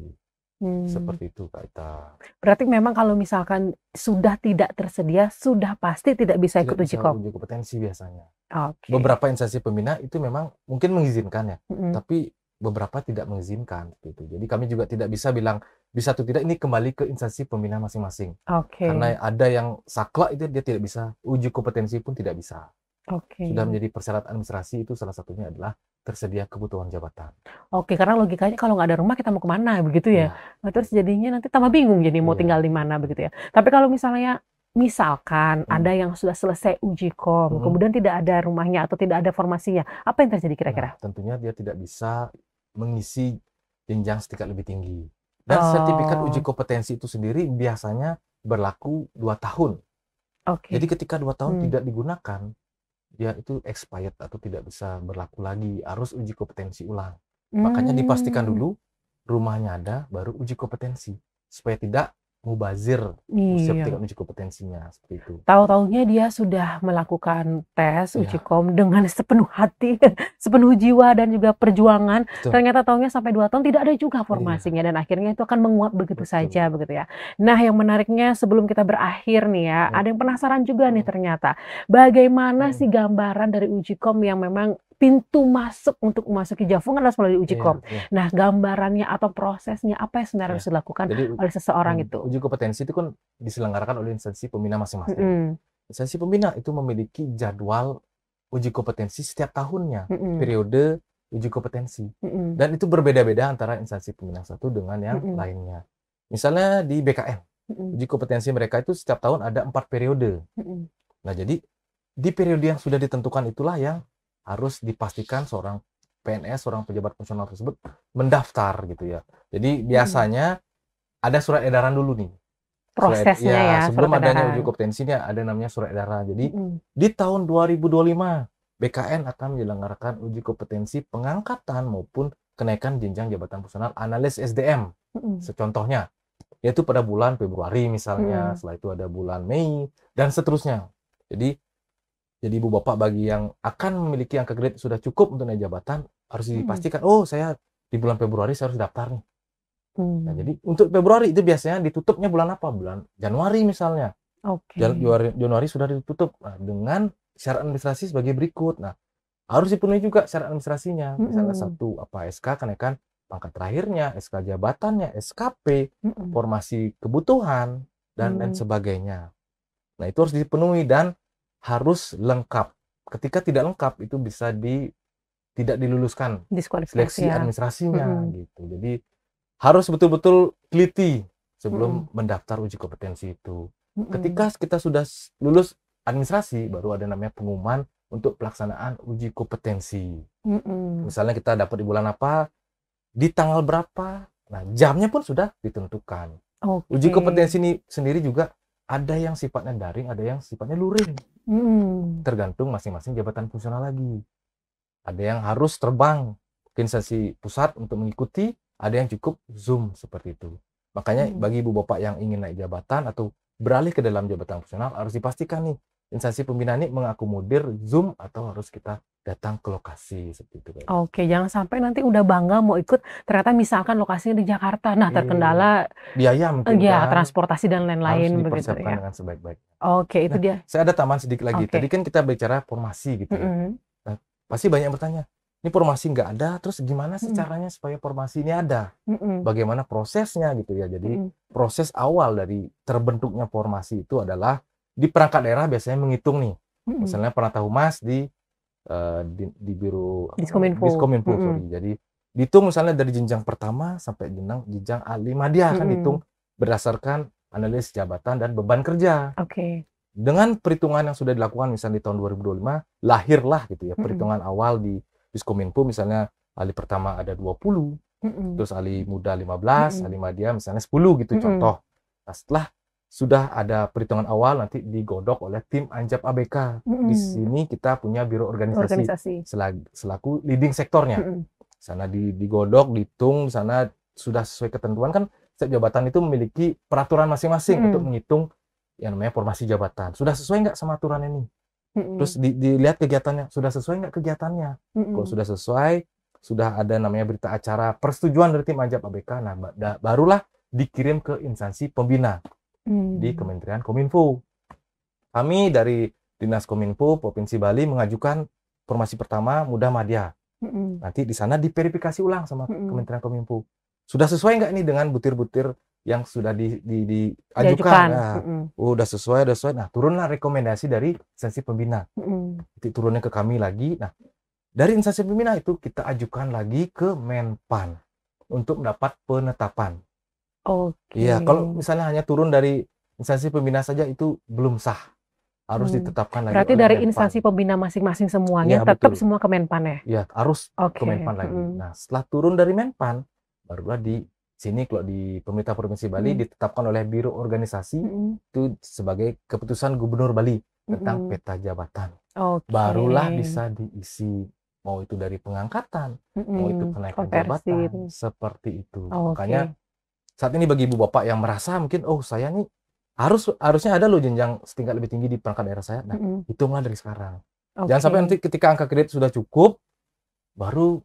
S1: Seperti itu Kak Ita.
S2: Berarti memang kalau misalkan sudah tidak tersedia, sudah pasti tidak bisa ikut uji
S1: kompetensi biasanya. Beberapa instansi pembina itu memang mungkin mengizinkan ya, tapi beberapa tidak mengizinkan gitu. Jadi kami juga tidak bisa bilang bisa atau tidak, ini kembali ke instansi pembina masing-masing. Karena ada yang saklek itu dia tidak bisa, uji kompetensi pun tidak bisa. Sudah menjadi persyaratan administrasi, itu salah satunya adalah tersedia kebutuhan jabatan.
S2: Karena logikanya kalau nggak ada rumah kita mau kemana begitu ya. Nah, terus jadinya nanti tambah bingung jadi mau tinggal di mana begitu ya. Tapi kalau misalnya misalkan ada yang sudah selesai uji kom, kemudian tidak ada rumahnya atau tidak ada formasinya, apa yang terjadi kira-kira?
S1: Nah, tentunya dia tidak bisa mengisi jenjang setingkat lebih tinggi. Dan sertifikat uji kompetensi itu sendiri biasanya berlaku 2 tahun. Jadi ketika 2 tahun tidak digunakan, dia itu expired atau tidak bisa berlaku lagi, harus uji kompetensi ulang. Makanya dipastikan dulu rumahnya ada, baru uji kompetensi, supaya tidak mubazir usia
S2: Iya.
S1: tingkat uji kompetensinya seperti itu.
S2: Tahu-tahunya dia sudah melakukan tes uji
S1: Iya,
S2: kom dengan sepenuh hati, sepenuh jiwa dan juga perjuangan.
S1: betul.
S2: Ternyata tahunya sampai 2 tahun tidak ada juga
S1: Iya,
S2: formasinya dan akhirnya itu akan menguap begitu
S1: betul.
S2: saja begitu ya. Nah, yang menariknya sebelum kita berakhir nih ya,
S1: Ya.
S2: ada yang penasaran juga nih
S1: Hmm,
S2: ternyata. Bagaimana
S1: hmm,
S2: sih gambaran dari uji kom yang memang pintu masuk untuk memasuki Jafung kan harus melalui uji
S1: iya,
S2: kom.
S1: iya,
S2: Nah, gambarannya atau prosesnya apa yang sebenarnya
S1: iya.
S2: harus dilakukan
S1: Jadi
S2: oleh seseorang itu?
S1: uji kompetensi itu kan diselenggarakan oleh instansi pembina masing-masing.
S2: Mhm,
S1: Instansi pembina itu memiliki jadwal uji kompetensi setiap tahunnya,
S2: mhm,
S1: periode uji kompetensi.
S2: mhm,
S1: Dan itu berbeda-beda antara instansi pembina satu dengan yang
S2: mhm,
S1: lainnya. Misalnya di BKN,
S2: mhm.
S1: uji kompetensi mereka itu setiap tahun ada 4 periode.
S2: Mhm,
S1: Nah, jadi di periode yang sudah ditentukan itulah yang harus dipastikan seorang PNS, seorang pejabat fungsional tersebut mendaftar gitu ya. Jadi
S2: mhm.
S1: biasanya ada surat edaran dulu nih.
S2: Prosesnya ya,
S1: Sebelum
S2: surat
S1: adanya uji
S2: edaran.
S1: kompetensi ini ada namanya surat edaran. Jadi
S2: Mhm,
S1: di tahun 2025 BKN akan menyelenggarakan uji kompetensi pengangkatan maupun kenaikan jenjang jabatan fungsional analis SDM.
S2: mhm,
S1: Secontohnya, yaitu pada bulan Februari misalnya,
S2: mhm,
S1: setelah itu ada bulan Mei dan seterusnya. Jadi Ibu Bapak bagi yang akan memiliki angka kredit sudah cukup untuk naik jabatan harus
S2: mhm,
S1: dipastikan, oh saya di bulan Februari saya harus daftar nih. Nah,
S2: mmm,
S1: jadi untuk Februari itu biasanya ditutupnya bulan apa? Bulan Januari misalnya.
S2: oke.
S1: Januari sudah ditutup. Nah, dengan syarat administrasi sebagai berikut. Nah, harus dipenuhi juga syarat administrasinya. Misalnya
S2: Mhm,
S1: satu apa SK kenaikan pangkat terakhirnya, SK jabatannya, SKP,
S2: mhm,
S1: formasi kebutuhan dan lain
S2: mmm,
S1: sebagainya. Nah, itu harus dipenuhi dan harus lengkap. Ketika tidak lengkap itu bisa tidak diluluskan
S2: diskualifikasi
S1: seleksi
S2: ya.
S1: administrasinya
S2: Mhm,
S1: gitu. Jadi harus betul-betul teliti
S2: mhm,
S1: sebelum mendaftar uji kompetensi itu.
S2: mhm,
S1: Ketika kita sudah lulus administrasi, baru ada namanya pengumuman untuk pelaksanaan uji kompetensi.
S2: mhm,
S1: Misalnya kita dapat di bulan apa, di tanggal berapa, nah jamnya pun sudah ditentukan. Uji
S2: oke.
S1: kompetensi ini sendiri juga ada yang sifatnya daring, ada yang sifatnya luring.
S2: Mhm,
S1: Tergantung masing-masing jabatan fungsional lagi. Ada yang harus terbang ke instansi pusat untuk mengikuti, ada yang cukup Zoom seperti itu. Makanya
S2: mhm.
S1: bagi ibu bapak yang ingin naik jabatan atau beralih ke dalam jabatan fungsional harus dipastikan nih instansi pembinaan ini mengakomodir Zoom atau harus kita datang ke lokasi seperti itu kayak gitu.
S2: Oke, jangan sampai nanti udah bangga mau ikut, ternyata misalkan lokasinya di Jakarta. Nah,
S1: Iya,
S2: terkendala
S1: biaya mungkin
S2: ya
S1: kan
S2: transportasi dan
S1: harus
S2: lain-lain begitu
S1: dipersiapkan
S2: ya.
S1: dengan sebaik-baiknya.
S2: Oke, itu
S1: Nah,
S2: dia.
S1: saya ada tambahan sedikit lagi. Tadi
S2: Oke.
S1: kan kita bicara formasi gitu ya.
S2: Mhm,
S1: Nah, pasti banyak yang bertanya, ini formasi nggak ada, terus gimana sih
S2: mhm,
S1: caranya supaya formasi ini ada?
S2: mhm,
S1: Bagaimana prosesnya gitu ya. Jadi
S2: mhm,
S1: proses awal dari terbentuknya formasi itu adalah di perangkat daerah biasanya menghitung nih.
S2: mhm.
S1: Misalnya Pranata Humas di biro apa namanya?
S2: Diskominfo.
S1: Diskominfo,
S2: Mhm,
S1: sorry. Jadi dihitung misalnya dari jenjang pertama sampai jenjang A5 kan dihitung
S2: mhm.
S1: berdasarkan analis jabatan dan beban kerja.
S2: Oke.
S1: Dengan perhitungan yang sudah dilakukan misalnya di tahun 2025 lahirlah gitu ya
S2: Mhm,
S1: perhitungan awal di Diskominfo misalnya ahli pertama ada 20,
S2: mhm,
S1: terus ahli muda 15,
S2: mhm,
S1: ahli madya misalnya 10 gitu
S2: mhm,
S1: contoh. Nah, setelah sudah ada perhitungan awal nanti digodok oleh tim Anjap ABK. Di
S2: mhm.
S1: sini kita punya biro organisasi
S2: Organisasi.
S1: selaku leading sektornya.
S2: Mhm,
S1: Sana digodok, dihitung, di sana sudah sesuai ketentuan kan setiap jabatan itu memiliki peraturan masing-masing untuk
S2: mhm,
S1: menghitung yang namanya formasi jabatan. Sudah sesuai nggak sama aturan ini? Terus
S2: mhm,
S1: dilihat kegiatannya, sudah sesuai nggak kegiatannya? Kalau
S2: mhm,
S1: sudah sesuai, sudah ada namanya berita acara persetujuan dari tim Ajab ABK, nah barulah dikirim ke instansi pembina di
S2: mmm,
S1: Kementerian Kominfo. Kami dari Dinas Kominfo Provinsi Bali mengajukan formasi pertama muda madya.
S2: mhm,
S1: Nanti di sana diverifikasi ulang sama
S2: mhm.
S1: Kementerian Kominfo. Sudah sesuai nggak ini dengan butir-butir yang sudah diajukan?
S2: Diajukan.
S1: Nah,
S2: Mhm,
S1: oh, udah sesuai, udah sesuai. Nah, turunlah rekomendasi dari instansi pembina.
S2: mhm.
S1: Nanti turunnya ke kami lagi. Nah, dari instansi pembina itu kita ajukan lagi ke Menpan untuk mendapat penetapan.
S2: Oke.
S1: Iya, kalau misalnya hanya turun dari instansi pembina saja itu belum sah. Harus
S2: Mmm,
S1: ditetapkan lagi
S2: berarti
S1: oleh
S2: dari
S1: Menpan.
S2: instansi pembina masing-masing semuanya
S1: Iya,
S2: tetap
S1: betul.
S2: semua ke Menpan ya?
S1: Iya, harus ke
S2: Oke,
S1: Menpan lagi.
S2: mhm,
S1: Nah, setelah turun dari Menpan, barulah di sini kalau di pemerintah Provinsi Bali
S2: mhm,
S1: ditetapkan oleh Biro Organisasi
S2: mhm,
S1: itu sebagai keputusan Gubernur Bali tentang
S2: mhm.
S1: peta jabatan.
S2: Oke,
S1: Barulah bisa diisi mau itu dari pengangkatan, mau itu
S2: mhm,
S1: kenaikan
S2: konversi
S1: jabatan,
S2: itu.
S1: seperti itu. Makanya
S2: Oke,
S1: saat ini bagi ibu bapak yang merasa mungkin, oh saya nih harusnya ada loh jenjang setingkat lebih tinggi di perangkat daerah saya. Nah, hitunglah dari sekarang. Jangan sampai nanti ketika angka kredit sudah cukup, baru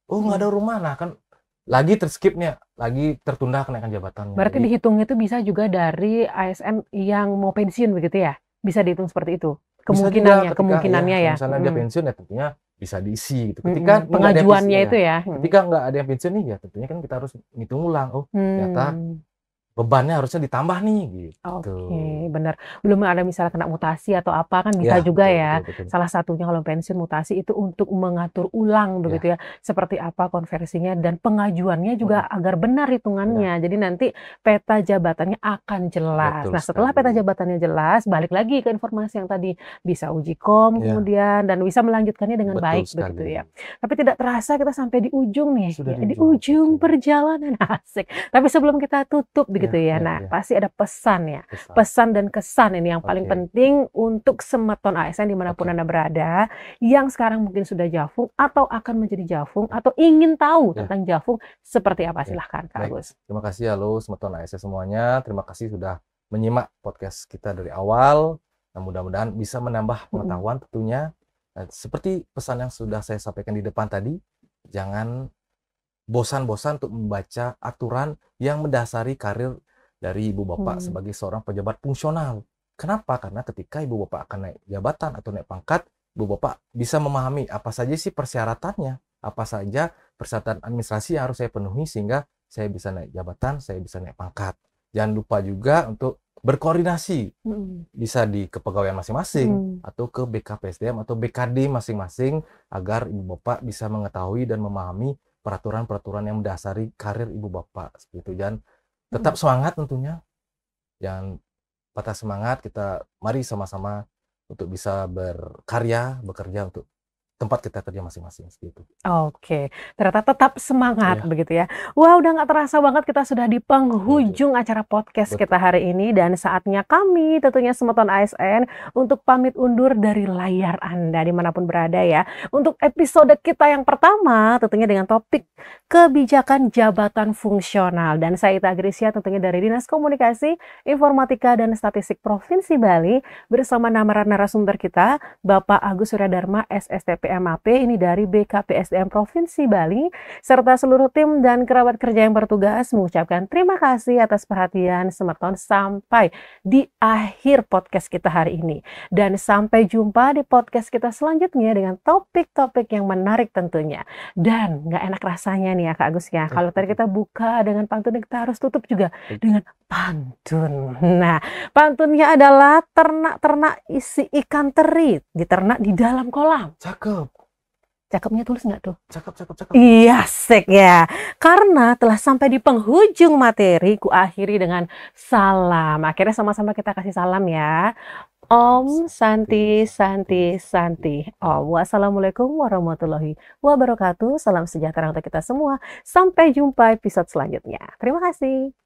S1: nggak ada rumah. Nah kan lagi terskipnya, lagi tertunda kenaikan jabatannya.
S2: Berarti dihitungnya itu bisa juga dari ASN yang mau pensiun begitu ya? Bisa dihitung seperti itu? Kemungkinannya ya.
S1: Misalnya dia pensiun ya tentunya bisa diisi gitu. Ketika
S2: pengajuannya itu ya.
S1: Ketika nggak ada yang pensiun nih ya tentunya kan kita harus ngitung ulang. Oh ternyata bebannya harusnya ditambah nih gitu.
S2: Oke, benar. Belum ada misalnya kena mutasi atau apa kan bisa juga ya. Betul. Salah satunya kalau pensiun mutasi itu untuk mengatur ulang begitu ya. Seperti apa konversinya dan pengajuannya juga agar benar hitungannya. Jadi nanti peta jabatannya akan jelas. Nah, setelah peta jabatannya jelas, balik lagi ke informasi yang tadi bisa uji kom kemudian dan bisa melanjutkannya dengan baik begitu ya. Tapi tidak terasa kita sampai di ujung nih. Di ujung perjalanan asik. Tapi sebelum kita tutup gitu ya. Nah, pasti ada pesan ya. Pesan dan kesan ini yang paling penting untuk semeton ASN dimanapun Anda berada, yang sekarang mungkin sudah jafung atau akan menjadi jafung atau ingin tahu tentang jafung seperti apa. Silahkan Kak Agus.
S1: Terima kasih halo semeton ASN semuanya. Terima kasih sudah menyimak podcast kita dari awal. Nah, mudah-mudahan bisa menambah pengetahuan tentunya. Nah, seperti pesan yang sudah saya sampaikan di depan tadi, jangan bosan-bosan untuk membaca aturan yang mendasari karir dari ibu bapak sebagai seorang pejabat fungsional. Kenapa? Karena ketika ibu bapak akan naik jabatan atau naik pangkat, ibu bapak bisa memahami apa saja sih persyaratannya, apa saja persyaratan administrasi yang harus saya penuhi sehingga saya bisa naik jabatan, saya bisa naik pangkat. Jangan lupa juga untuk berkoordinasi, bisa di kepegawaian masing-masing atau ke BKPSDM atau BKD masing-masing agar ibu bapak bisa mengetahui dan memahami peraturan-peraturan yang mendasari karir ibu bapak seperti itu. Dan tetap semangat tentunya, jangan patah semangat. Kita mari sama-sama untuk bisa berkarya, bekerja untuk tempat kita kerja masing-masing seperti itu.
S2: Oke, ternyata tetap semangat begitu ya. Wah, udah nggak terasa banget kita sudah di penghujung acara podcast kita hari ini dan saatnya kami tentunya semeton ASN untuk pamit undur dari layar Anda dimanapun berada ya. Untuk episode kita yang pertama tentunya dengan topik kebijakan jabatan fungsional dan saya Ita Grisya tentunya dari Dinas Komunikasi, Informatika dan Statistik Provinsi Bali bersama narasumber kita Bapak Agus Suryadharma SSTP MAP ini dari BKPSDM Provinsi Bali serta seluruh tim dan kerabat kerja yang bertugas mengucapkan terima kasih atas perhatian semeton sampai di akhir podcast kita hari ini dan sampai jumpa di podcast kita selanjutnya dengan topik-topik yang menarik tentunya. Dan nggak enak rasanya nih ya Kak Agus ya, kalau tadi kita buka dengan pantun, kita harus tutup juga dengan pantun. Nah, pantunnya adalah ternak-ternak isi ikan teri diternak di dalam kolam.
S1: Cakep.
S2: Cakepnya tulis nggak tuh?
S1: Cakep.
S2: Iya, asik ya. Karena telah sampai di penghujung materi, ku akhiri dengan salam. Akhirnya sama-sama kita kasih salam ya. Om Santi Santi Santi. Om. Wassalamualaikum warahmatullahi wabarakatuh. Salam sejahtera untuk kita semua. Sampai jumpa episode selanjutnya. Terima kasih.